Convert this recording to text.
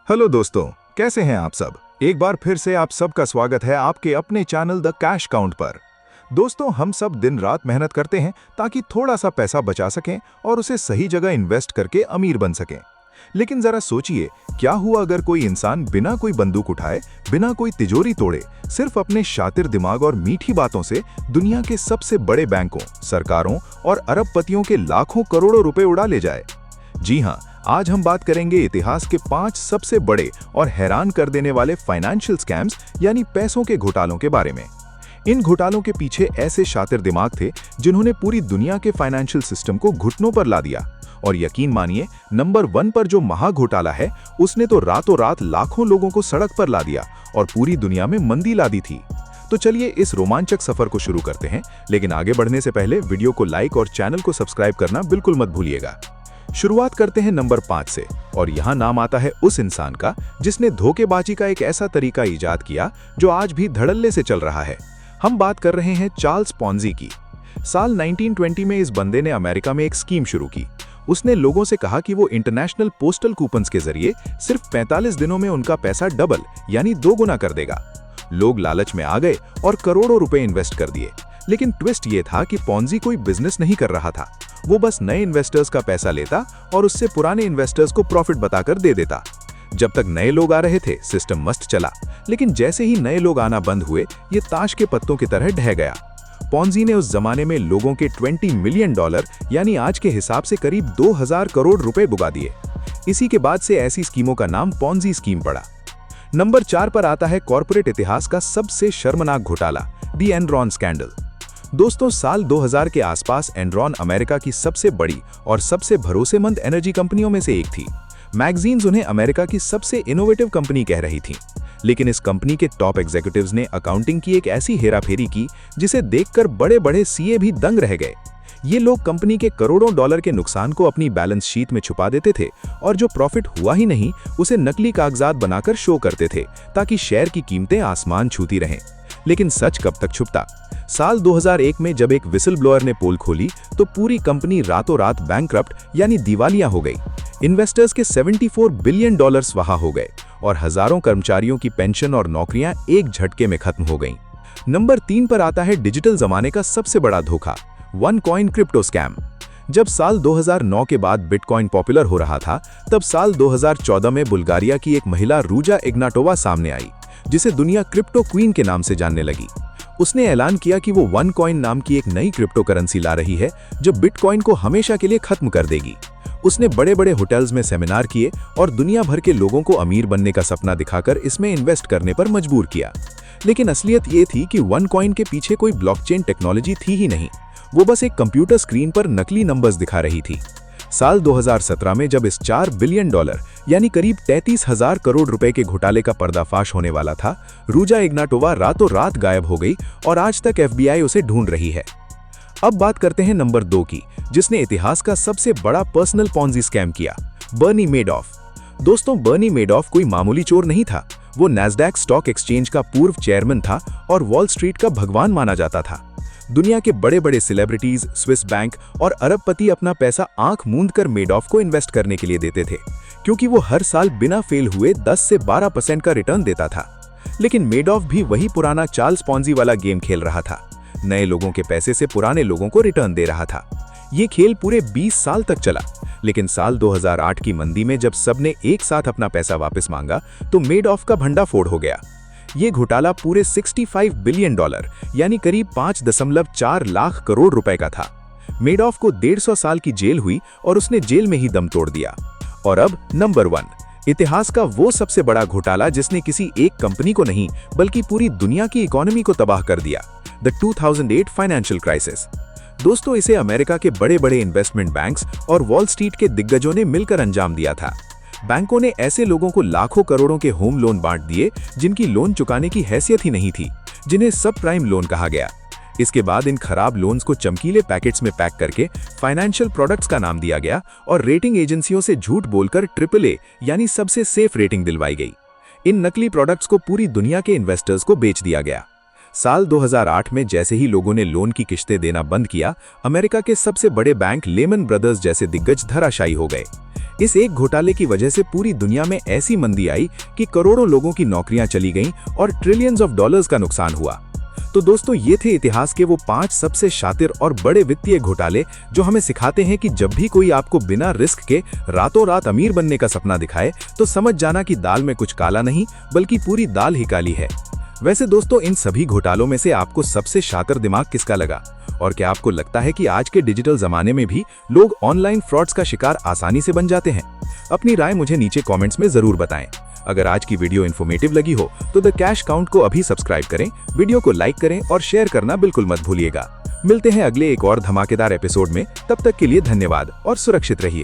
Hello दोस्तों, कैसे हैं आप सब। एक बार फिर से आप सबका स्वागत है आपके अपने चैनल द कैश काउंट पर। दोस्तों, हम सब दिन रात मेहनत करते हैं ताकि थोड़ा सा पैसा बचा सकें और उसे सही जगह इन्वेस्ट करके अमीर बन सकें। लेकिन जरा सोचिए, क्या हुआ अगर कोई इंसान बिना कोई बंदूक उठाए, बिना कोई तिजोरी तोड़े, सिर्फ अपने शातिर दिमाग और मीठी बातों से दुनिया के सबसे बड़े बैंकों, सरकारों और अरबपतियों के लाखों करोड़ों रुपए उड़ा ले जाए। जी हाँ, आज हम बात करेंगे इतिहास के 5 सबसे बड़े और हैरान कर देने वाले फाइनेंशियल स्कैम्स यानी पैसों के घोटालों के बारे में। इन घोटालों के पीछे ऐसे शातिर दिमाग थे जिन्होंने पूरी दुनिया के फाइनेंशियल सिस्टम को घुटनों पर ला दिया। और यकीन मानिए, नंबर 1 पर जो महा घोटाला है, उसने तो रातों रात लाखों लोगों को सड़क पर ला दिया और पूरी दुनिया में मंदी ला दी थी। तो चलिए इस रोमांचक सफर को शुरू करते हैं, लेकिन आगे बढ़ने से पहले वीडियो को लाइक और चैनल को सब्सक्राइब करना बिल्कुल मत भूलिएगा। शुरुआत करते हैं नंबर 5 से, और यहाँ नाम आता है उस इंसान का जिसने धोखेबाजी का एक ऐसा तरीका इजाद किया जो आज भी धड़ल्ले से चल रहा है। हम बात कर रहे हैं चार्ल्स पॉन्जी की। साल 1920 में इस बंदे ने अमेरिका में एक स्कीम शुरू की। उसने लोगों से कहा कि वो इंटरनेशनल पोस्टल कूपन्स के जरिए सिर्फ 45 दिनों में उनका पैसा डबल यानी 2 गुना कर देगा। लोग लालच में आ गए और करोड़ों रुपए इन्वेस्ट कर दिए। लेकिन ट्विस्ट ये था कि पॉन्जी कोई बिजनेस नहीं कर रहा था। वो बस नए इन्वेस्टर्स का पैसा लेता और उससे पुराने इन्वेस्टर्स को प्रॉफिट बताकर दे देता। जब तक नए लोग आ रहे थे, सिस्टम मस्त चला, लेकिन जैसे ही नए लोग आना बंद हुए, ये ताश के पत्तों की तरह ढह गया। पॉन्जी ने उस जमाने में लोगों के $20 मिलियन यानी आज के हिसाब से करीब 2000 करोड़ रुपए डुबा दिए। इसी के बाद से ऐसी स्कीमों का नाम पॉन्जी स्कीम पड़ा। नंबर 4 पर आता है कॉर्पोरेट इतिहास का सबसे शर्मनाक घोटाला, दी एनरॉन स्कैंडल। दोस्तों, साल 2000 के आसपास एनरॉन अमेरिका की सबसे बड़ी और सबसे भरोसेमंद एनर्जी कंपनियों में से एक थी। मैगजीन्स उन्हें अमेरिका की सबसे इनोवेटिव कंपनी कह रही थीं। लेकिन इस कंपनी के टॉप एग्जीक्यूटिव्स ने अकाउंटिंग की एक ऐसी हेराफेरी की जिसे देखकर बड़े बड़े सीए भी दंग रह गए। ये लोग कंपनी के करोड़ों डॉलर के नुकसान को अपनी बैलेंस शीट में छुपा देते थे और जो प्रॉफिट हुआ ही नहीं, उसे नकली कागजात बनाकर शो करते थे ताकि शेयर की कीमतें आसमान छूती रहें। लेकिन सच कब तक छुपता? साल 2001 में जब एक विसल ब्लोअर ने पोल खोली तो पूरी कंपनी रातों रात बैंकक्रप्ट यानी दिवालिया हो गई। इन्वेस्टर्स के $74 बिलियन स्वाहा हो गए और हजारों कर्मचारियों की पेंशन और नौकरियां एक झटके में खत्म हो गईं। नंबर 3 पर आता है डिजिटल जमाने का सबसे बड़ा धोखा, वन कॉइन क्रिप्टो स्कैम। जब साल 2009 के बाद बिटकॉइन पॉपुलर हो रहा था, तब साल 2014 में बुल्गारिया की एक महिला रूजा इग्नाटोवा सामने आई, जिसे दुनिया क्रिप्टो क्वीन के नाम से जानने लगी। उसने ऐलान किया कि वो वन कॉइन नाम की एक नई क्रिप्टो करेंसी ला रही है जो बिटकॉइन को हमेशा के लिए खत्म कर देगी। उसने बड़े बड़े होटल्स में सेमिनार किए और दुनिया भर के लोगों को अमीर बनने का सपना दिखाकर इसमें इन्वेस्ट करने पर मजबूर किया। लेकिन असलियत ये थी कि वन कॉइन के पीछे कोई ब्लॉकचेन टेक्नोलॉजी थी ही नहीं। वो बस एक कंप्यूटर स्क्रीन पर नकली नंबर्स दिखा रही थी। साल 2017 में जब इस $4 बिलियन यानी करीब 33,000 करोड़ रुपए के घोटाले का पर्दाफाश होने वाला था, रूजा इग्नाटोवा रातों रात गायब हो गई और आज तक FBI उसे ढूंढ रही है। अब बात करते हैं नंबर 2 की, जिसने इतिहास का सबसे बड़ा पर्सनल पॉन्जी स्कैम किया, बर्नी मेडॉफ। दोस्तों, बर्नी मेडॉफ कोई मामूली चोर नहीं था। वो नैस्डैक स्टॉक एक्सचेंज का पूर्व चेयरमैन था और वॉल स्ट्रीट का भगवान माना जाता था। दुनिया के बड़े बड़े सेलिब्रिटीज, स्विस बैंक और अरबपति अपना पैसा आंख मूंद कर मेडॉफ को इन्वेस्ट करने के लिए देते थे, क्योंकि वो हर साल बिना फेल हुए 10 से 12% का रिटर्न देता था। लेकिन मेडॉफ भी वही पुराना चार्ल्स पॉन्जी वाला गेम खेल रहा था। नए लोगों के पैसे से पुराने लोगों को रिटर्न दे रहा था। ये खेल पूरे 20 साल तक चला। लेकिन साल 2008 की मंदी में जब सबने एक साथ अपना पैसा वापस मांगा तो मेडॉफ का भंडाफोड़ हो गया। ये घोटाला पूरे $65 बिलियन यानी करीब 5.4 लाख करोड़ रुपए का था। मेडॉफ को 150 साल की जेल हुई और उसने जेल में ही दम तोड़ दिया। और अब नंबर 1, इतिहास का वो सबसे बड़ा घोटाला जिसने किसी एक कंपनी को नहीं बल्कि पूरी दुनिया की इकोनॉमी को तबाह कर दिया, द 2008 फाइनेंशियल क्राइसिस। दोस्तों, इसे अमेरिका के बड़े बड़े इन्वेस्टमेंट बैंक्स और वॉल स्ट्रीट के दिग्गजों ने मिलकर अंजाम दिया था। बैंकों ने ऐसे लोगों को लाखों करोड़ों के होम लोन बांट दिए जिनकी लोन चुकाने की हैसियत ही नहीं थी, जिन्हें सब प्राइम लोन कहा गया। इसके बाद इन खराब लोन्स को चमकीले पैकेट्स में पैक करके फाइनेंशियल प्रोडक्ट्स का नाम दिया गया और रेटिंग एजेंसियों से झूठ बोलकर AAA यानी सबसे सेफ रेटिंग दिलवाई गई। इन नकली प्रोडक्ट्स को पूरी दुनिया के इन्वेस्टर्स को बेच दिया गया। साल 2008 में जैसे ही लोगों ने लोन की किश्तें देना बंद किया, अमेरिका के सबसे बड़े बैंक लेमन ब्रदर्स जैसे दिग्गज धराशायी हो गए। इस एक घोटाले की वजह से पूरी दुनिया में ऐसी मंदी आई कि करोड़ों लोगों की नौकरियां चली गईं और ट्रिलियंस ऑफ डॉलर्स का नुकसान हुआ। तो दोस्तों, ये थे इतिहास के वो 5 सबसे शातिर और बड़े वित्तीय घोटाले जो हमें सिखाते हैं कि जब भी कोई आपको बिना रिस्क के रातों रात अमीर बनने का सपना दिखाए, तो समझ जाना कि दाल में कुछ काला नहीं बल्कि पूरी दाल ही काली है। वैसे दोस्तों, इन सभी घोटालों में से आपको सबसे शातिर दिमाग किसका लगा? और क्या आपको लगता है कि आज के डिजिटल जमाने में भी लोग ऑनलाइन फ्रॉड्स का शिकार आसानी से बन जाते हैं? अपनी राय मुझे नीचे कमेंट्स में जरूर बताएं। अगर आज की वीडियो इन्फॉर्मेटिव लगी हो तो द कैश काउंट को अभी सब्सक्राइब करें, वीडियो को लाइक करें और शेयर करना बिल्कुल मत भूलिएगा। मिलते हैं अगले एक और धमाकेदार एपिसोड में। तब तक के लिए धन्यवाद और सुरक्षित रहिए।